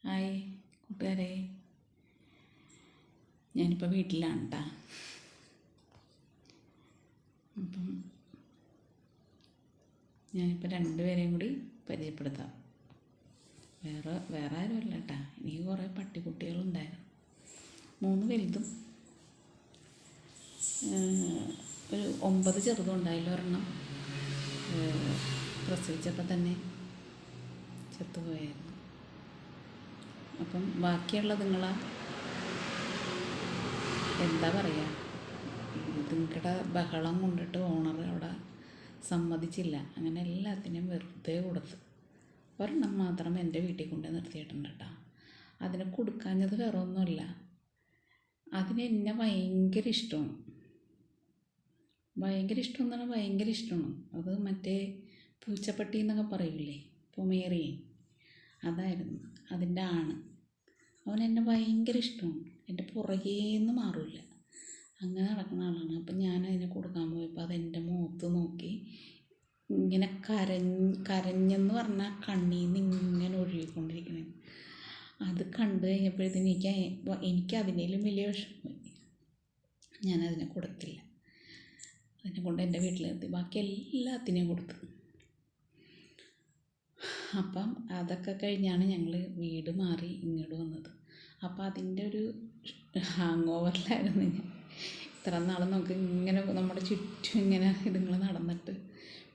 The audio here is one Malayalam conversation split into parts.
ഹായ് കൂട്ടുകാരെ, ഞാനിപ്പോൾ വീട്ടിലാണ് കേട്ടോ. അപ്പം ഞാനിപ്പോൾ രണ്ടുപേരെയും കൂടി പരിചയപ്പെടുത്താം. വേറെ ആരുമല്ല കേട്ടോ. എനിക്ക് കുറേ പട്ടിക്കുട്ടികളുണ്ടായിരുന്നു. 3 വലുതും ഒരു 9 ചെറുതും ഉണ്ടായില്ല. ഒരെണ്ണം പ്രസവിച്ചപ്പോൾ തന്നെ ചത്തുപോയായിരുന്നു. അപ്പം ബാക്കിയുള്ളത് എന്താ പറയുക, ഇതിങ്ങളുടെ ബഹളം കൊണ്ടിട്ട് ഓണർ അവിടെ സമ്മതിച്ചില്ല. അങ്ങനെ എല്ലാത്തിനെയും വെറുതെ കൊടുത്തു. ഒരെണ്ണം മാത്രം എൻ്റെ വീട്ടിൽ കൊണ്ട് നിർത്തിയിട്ടുണ്ട് കേട്ടോ. അതിനെ കൊടുക്കാഞ്ഞത് വേറെ ഒന്നുമല്ല, അതിന് എന്നെ ഭയങ്കര ഇഷ്ടമാണ്. ഭയങ്കര ഇഷ്ടമാണ്. അത് മറ്റേ പൂച്ചപ്പട്ടി എന്നൊക്കെ പറയൂലേ, പൊമേറിയൻ, അതായിരുന്നു അതിൻ്റെ ആണ്. അവൻ എന്നെ ഭയങ്കര ഇഷ്ടമാണ്. എൻ്റെ പുറകേന്ന് മാറില്ല, അങ്ങനെ നടക്കുന്ന ആളാണ്. അപ്പം ഞാനതിനെ കൊടുക്കാൻ പോയപ്പോൾ അതെൻ്റെ മുഖത്ത് നോക്കി ഇങ്ങനെ കരഞ്ഞെന്ന് പറഞ്ഞാൽ കണ്ണീന്ന് ഇങ്ങനെ ഒഴുകിക്കൊണ്ടിരിക്കണേ. അത് കണ്ടു കഴിഞ്ഞപ്പോഴത്തേന് എനിക്ക് അതിനേലും വലിയ വിഷമമായി. ഞാനതിനെ കൊടുത്തില്ല. അതിനെ കൊണ്ട് എൻ്റെ വീട്ടിലെത്തി. ബാക്കി എല്ലാത്തിനെയും കൊടുത്തു. അപ്പം അതൊക്കെ കഴിഞ്ഞാണ് ഞങ്ങൾ വീട് മാറി ഇങ്ങോട്ട് വന്നത്. അപ്പം അതിൻ്റെ ഒരു ഹാങ് ഓവറിലായിരുന്നു ഞാൻ. ഇത്ര നാൾ നമുക്ക് ഇങ്ങനെ നമ്മുടെ ചുറ്റും ഇങ്ങനെ ഇതുങ്ങൾ നടന്നിട്ട്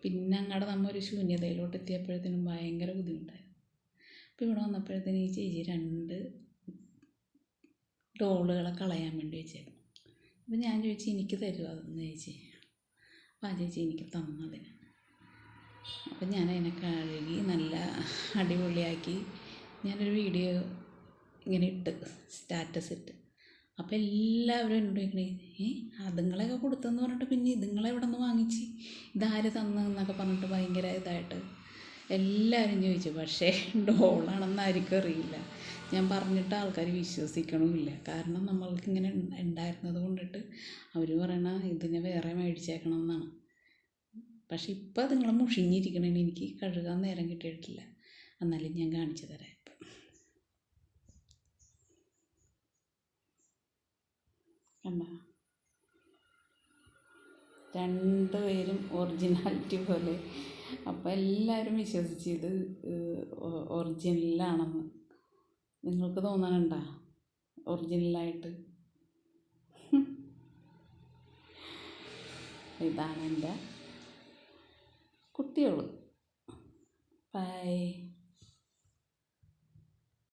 പിന്നെ അങ്ങോട്ട് നമ്മൾ ഒരു ശൂന്യതയിലോട്ട് എത്തിയപ്പോഴത്തേനും ഭയങ്കര ബുദ്ധിമുട്ടായിരുന്നു. അപ്പോൾ ഇവിടെ വന്നപ്പോഴത്തേനും ഈ ചേച്ചി 2 ഡോളുകളെ കളയാൻ വേണ്ടി വെച്ചായിരുന്നു. അപ്പോൾ ഞാൻ ചോദിച്ചു, എനിക്ക് തരുമോ അതെന്ന് ചേച്ചി. അപ്പോൾ ആ ചേച്ചി എനിക്ക് തന്നതിന്. അപ്പം ഞാനതിനെ കഴുകി നല്ല അടിപൊളിയാക്കി ഞാനൊരു വീഡിയോ ഇങ്ങനെ ഇട്ട്, സ്റ്റാറ്റസ് ഇട്ട്. അപ്പോൾ എല്ലാവരും എന്നോട് ചോദിക്കണേ, അതുങ്ങളെയൊക്കെ കൊടുത്തെന്ന് പറഞ്ഞിട്ട് പിന്നെ ഇതുങ്ങളെ എവിടെ നിന്ന് വാങ്ങിച്ച്, ഇതാര് തന്നെന്നൊക്കെ പറഞ്ഞിട്ട് ഭയങ്കര ഇതായിട്ട് എല്ലാവരും ചോദിച്ചു. പക്ഷേ ഡോളാണെന്ന് ആർക്കും അറിയില്ല. ഞാൻ പറഞ്ഞിട്ട് ആൾക്കാർ വിശ്വസിക്കണമില്ല. കാരണം നമ്മൾക്ക് ഇങ്ങനെ ഉണ്ടായിരുന്നത് കൊണ്ടിട്ട് അവർ പറയണ ഇതിനെ വേറെ മേടിച്ചേക്കണം എന്നാണ്. പക്ഷെ ഇപ്പം അതുങ്ങൾ മുഷിഞ്ഞിരിക്കണേ, എനിക്ക് കഴുകാൻ നേരം കിട്ടിയിട്ടില്ല. എന്നാലും ഞാൻ കാണിച്ചു തരാം. കണ്ട, 2 പേരും ഒറിജിനാലിറ്റി പോലെ. അപ്പോൾ എല്ലാവരും വിശ്വസിച്ച് ഇത് ഒറിജിനലാണെന്ന്. നിങ്ങൾക്ക് തോന്നണുണ്ടോ ഒറിജിനലായിട്ട്? ഇതാണ് എൻ്റെ കുട്ടികൾ. ബൈ.